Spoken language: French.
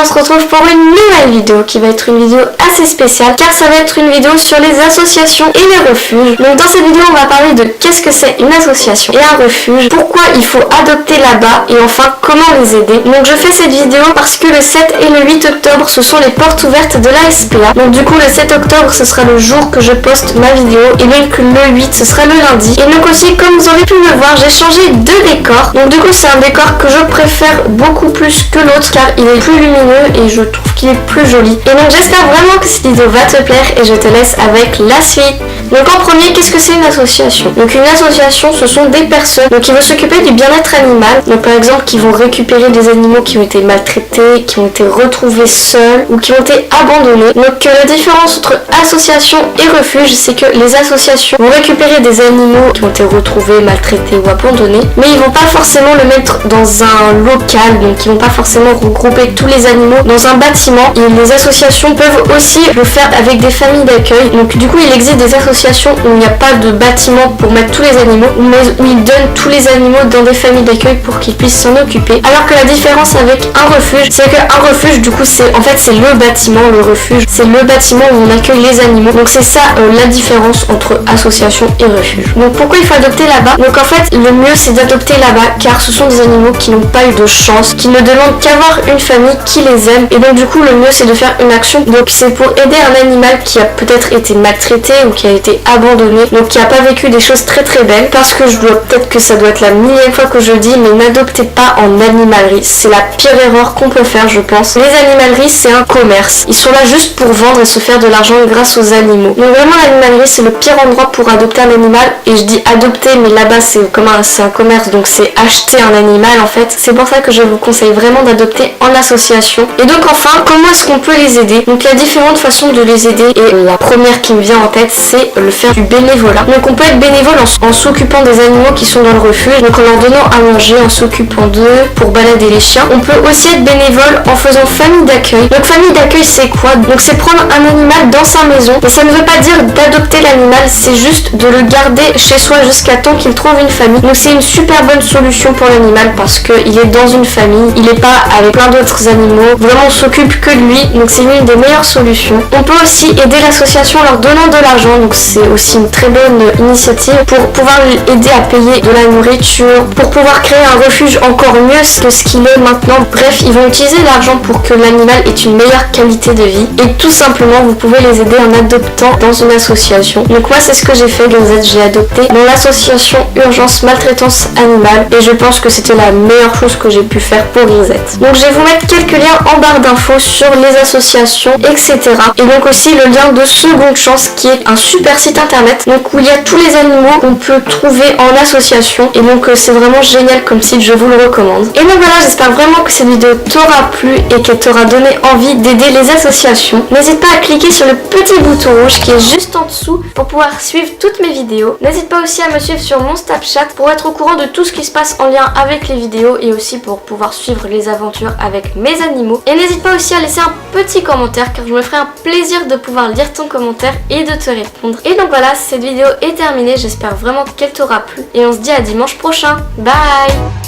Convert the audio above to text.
se retrouve pour une nouvelle vidéo qui va être une vidéo assez spéciale car ça va être une vidéo sur les associations et les refuges. Donc dans cette vidéo on va parler de qu'est-ce que c'est une association et un refuge, pourquoi il faut adopter là-bas et enfin comment les aider. Donc je fais cette vidéo parce que le 7 et le 8 octobre ce sont les portes ouvertes de la SPA. Donc du coup le 7 octobre ce sera le jour que je poste ma vidéo et donc le 8 ce sera le lundi. Et donc aussi comme vous aurez pu le voir j'ai changé de décor. Donc du coup c'est un décor que je préfère beaucoup plus que l'autre car il est plus lumineux et je trouve qu'il est plus joli. Et donc j'espère vraiment que cette vidéo va te plaire et je te laisse avec la suite. Donc en premier, qu'est-ce que c'est une association? Donc une association, ce sont des personnes qui vont s'occuper du bien-être animal. Donc par exemple, qui vont récupérer des animaux qui ont été maltraités, qui ont été retrouvés seuls ou qui ont été abandonnés. Donc la différence entre association et refuge, c'est que les associations vont récupérer des animaux qui ont été retrouvés, maltraités ou abandonnés, mais ils vont pas forcément le mettre dans un local, donc ils vont pas forcément regrouper tous les animaux dans un bâtiment. Et les associations peuvent aussi le faire avec des familles d'accueil. Donc du coup, il existe des associations où il n'y a pas de bâtiment pour mettre tous les animaux, mais où ils donnent tous les animaux dans des familles d'accueil pour qu'ils puissent s'en occuper. Alors que la différence avec un refuge, c'est qu'un refuge, du coup, c'est le bâtiment, le refuge, c'est le bâtiment où on accueille les animaux. Donc c'est ça la différence entre association et refuge. Donc pourquoi il faut adopter là-bas? Donc en fait, le mieux c'est d'adopter là-bas car ce sont des animaux qui n'ont pas eu de chance, qui ne demandent qu'avoir une famille qui les aime. Et donc du coup, le mieux c'est de faire une action. Donc c'est pour aider un animal qui a peut-être été maltraité ou qui a été abandonné, donc qui n'a pas vécu des choses très très belles, parce que peut-être que ça doit être la millième fois que je dis, mais n'adoptez pas en animalerie, c'est la pire erreur qu'on peut faire je pense. Les animaleries c'est un commerce, ils sont là juste pour vendre et se faire de l'argent grâce aux animaux. Donc vraiment l'animalerie c'est le pire endroit pour adopter un animal, et je dis adopter mais là-bas c'est un commerce, donc c'est acheter un animal en fait. C'est pour ça que je vous conseille vraiment d'adopter en association. Et donc enfin, comment est-ce qu'on peut les aider? Donc il y a différentes façons de les aider et la première qui me vient en tête c'est le faire du bénévolat. Donc on peut être bénévole en s'occupant des animaux qui sont dans le refuge, donc en leur donnant à manger, en s'occupant d'eux, pour balader les chiens. On peut aussi être bénévole en faisant famille d'accueil. Donc famille d'accueil c'est quoi? Donc c'est prendre un animal dans sa maison, mais ça ne veut pas dire d'adopter l'animal, c'est juste de le garder chez soi jusqu'à temps qu'il trouve une famille. Donc c'est une super bonne solution pour l'animal parce qu'il est dans une famille, il n'est pas avec plein d'autres animaux, vraiment on s'occupe que de lui, donc c'est l'une des meilleures solutions. On peut aussi aider l'association en leur donnant de l'argent, donc c'est aussi une très bonne initiative pour pouvoir aider à payer de la nourriture, pour pouvoir créer un refuge encore mieux que ce qu'il est maintenant. Bref, ils vont utiliser l'argent pour que l'animal ait une meilleure qualité de vie et tout simplement vous pouvez les aider en adoptant dans une association. Donc moi c'est ce que j'ai fait, Grisette, j'ai adopté dans l'association Urgence Maltraitance Animale et je pense que c'était la meilleure chose que j'ai pu faire pour Grisette. Donc je vais vous mettre quelques liens en barre d'infos sur les associations, etc. Et donc aussi le lien de Seconde Chance qui est un super site internet donc où il y a tous les animaux qu'on peut trouver en association et donc c'est vraiment génial comme site, je vous le recommande. Et donc voilà, j'espère vraiment que cette vidéo t'aura plu et qu'elle t'aura donné envie d'aider les associations. N'hésite pas à cliquer sur le petit bouton rouge qui est juste en dessous pour pouvoir suivre toutes mes vidéos. N'hésite pas aussi à me suivre sur mon Snapchat pour être au courant de tout ce qui se passe en lien avec les vidéos et aussi pour pouvoir suivre les aventures avec mes animaux. Et n'hésite pas aussi à laisser un petit commentaire car je me ferai un plaisir de pouvoir lire ton commentaire et de te répondre. Et donc voilà, cette vidéo est terminée, j'espère vraiment qu'elle t'aura plu et on se dit à dimanche prochain. Bye!